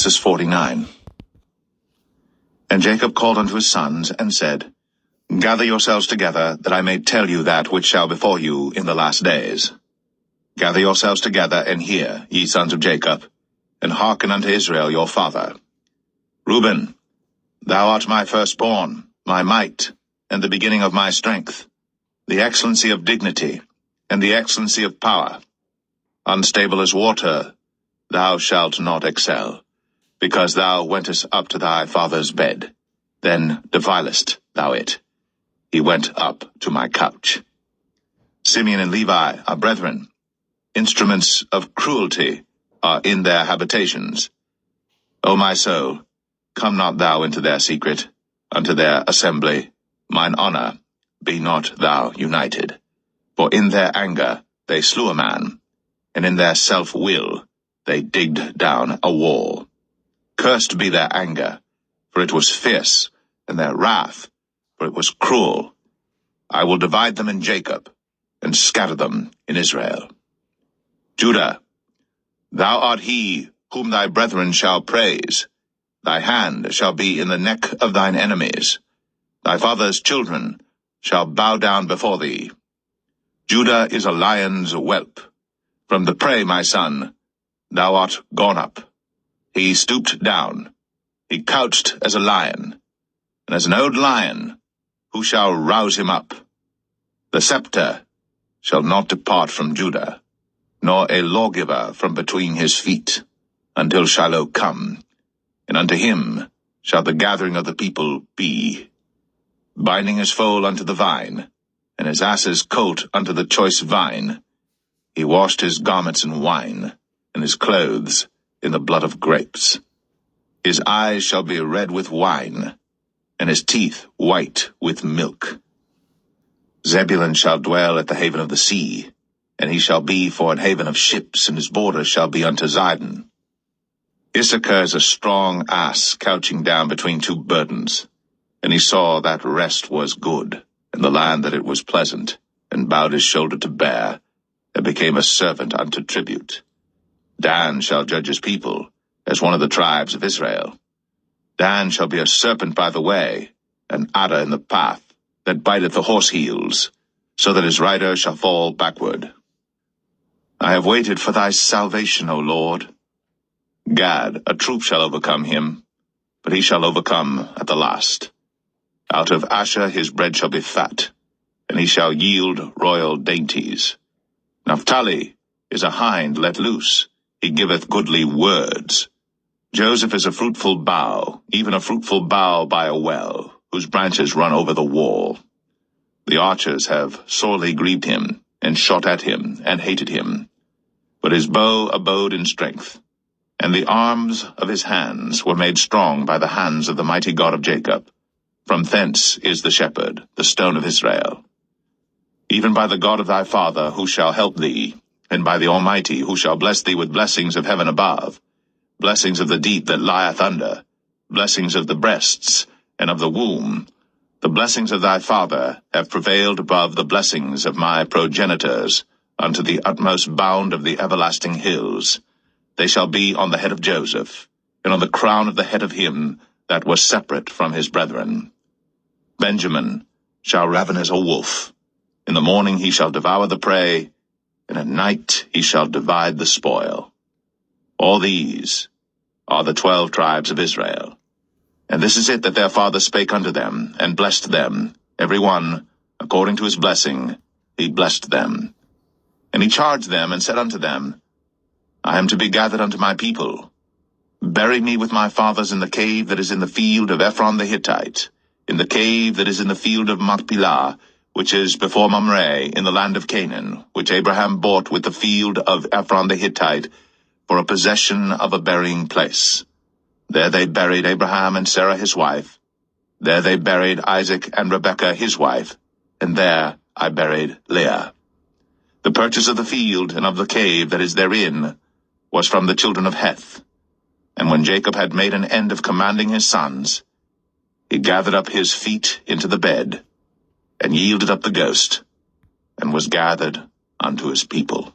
Genesis 49. And Jacob called unto his sons, and said, Gather yourselves together, that I may tell you that which shall befall you in the last days. Gather yourselves together, and hear, ye sons of Jacob, and hearken unto Israel your father. Reuben, thou art my firstborn, my might, and the beginning of my strength, the excellency of dignity, and the excellency of power. Unstable as water, thou shalt not excel, because thou wentest up to thy father's bed. Then defilest thou it. He went up to my couch. Simeon and Levi are brethren. Instruments of cruelty are in their habitations. O my soul, come not thou into their secret, unto their assembly. Mine honor, be not thou united. For in their anger they slew a man, and in their self-will they digged down a wall. Cursed be their anger, for it was fierce, and their wrath, for it was cruel. I will divide them in Jacob, and scatter them in Israel. Judah, thou art he whom thy brethren shall praise. Thy hand shall be in the neck of thine enemies. Thy father's children shall bow down before thee. Judah is a lion's whelp. From the prey, my son, thou art gone up. He stooped down. He couched as a lion, and as an old lion, who shall rouse him up? The scepter shall not depart from Judah, nor a lawgiver from between his feet, until Shiloh come, and unto him shall the gathering of the people be. Binding his foal unto the vine, and his ass's colt unto the choice vine, he washed his garments in wine, and his clothes in the blood of grapes. His eyes shall be red with wine, and his teeth white with milk. Zebulun shall dwell at the haven of the sea, and he shall be for an haven of ships, and his border shall be unto Zidon. Issachar is a strong ass couching down between two burdens, and he saw that rest was good, and the land that it was pleasant, and bowed his shoulder to bear, and became a servant unto tribute. Dan shall judge his people, as one of the tribes of Israel. Dan shall be a serpent by the way, an adder in the path, that biteth the horse heels, so that his rider shall fall backward. I have waited for thy salvation, O Lord. Gad, a troop shall overcome him, but he shall overcome at the last. Out of Asher his bread shall be fat, and he shall yield royal dainties. Naphtali is a hind let loose, he giveth goodly words. Joseph is a fruitful bough, even a fruitful bough by a well, whose branches run over the wall. The archers have sorely grieved him, and shot at him, and hated him. But his bow abode in strength, and the arms of his hands were made strong by the hands of the mighty God of Jacob. From thence is the shepherd, the stone of Israel. Even by the God of thy father, who shall help thee, and by the Almighty, who shall bless thee with blessings of heaven above, blessings of the deep that lieth under, blessings of the breasts, and of the womb. The blessings of thy father have prevailed above the blessings of my progenitors, unto the utmost bound of the everlasting hills. They shall be on the head of Joseph, and on the crown of the head of him that was separate from his brethren. Benjamin shall raven as a wolf. In the morning he shall devour the prey, and at night he shall divide the spoil. All these are the 12 tribes of Israel. And this is it that their father spake unto them, and blessed them, every one, according to his blessing, he blessed them. And he charged them, and said unto them, I am to be gathered unto my people. Bury me with my fathers in the cave that is in the field of Ephron the Hittite, in the cave that is in the field of Machpelah, which is before Mamre, in the land of Canaan, which Abraham bought with the field of Ephron the Hittite, for a possession of a burying place. There they buried Abraham and Sarah his wife. There they buried Isaac and Rebekah his wife, and there I buried Leah. The purchase of the field and of the cave that is therein was from the children of Heth. And when Jacob had made an end of commanding his sons, he gathered up his feet into the bed, and yielded up the ghost, and was gathered unto his people.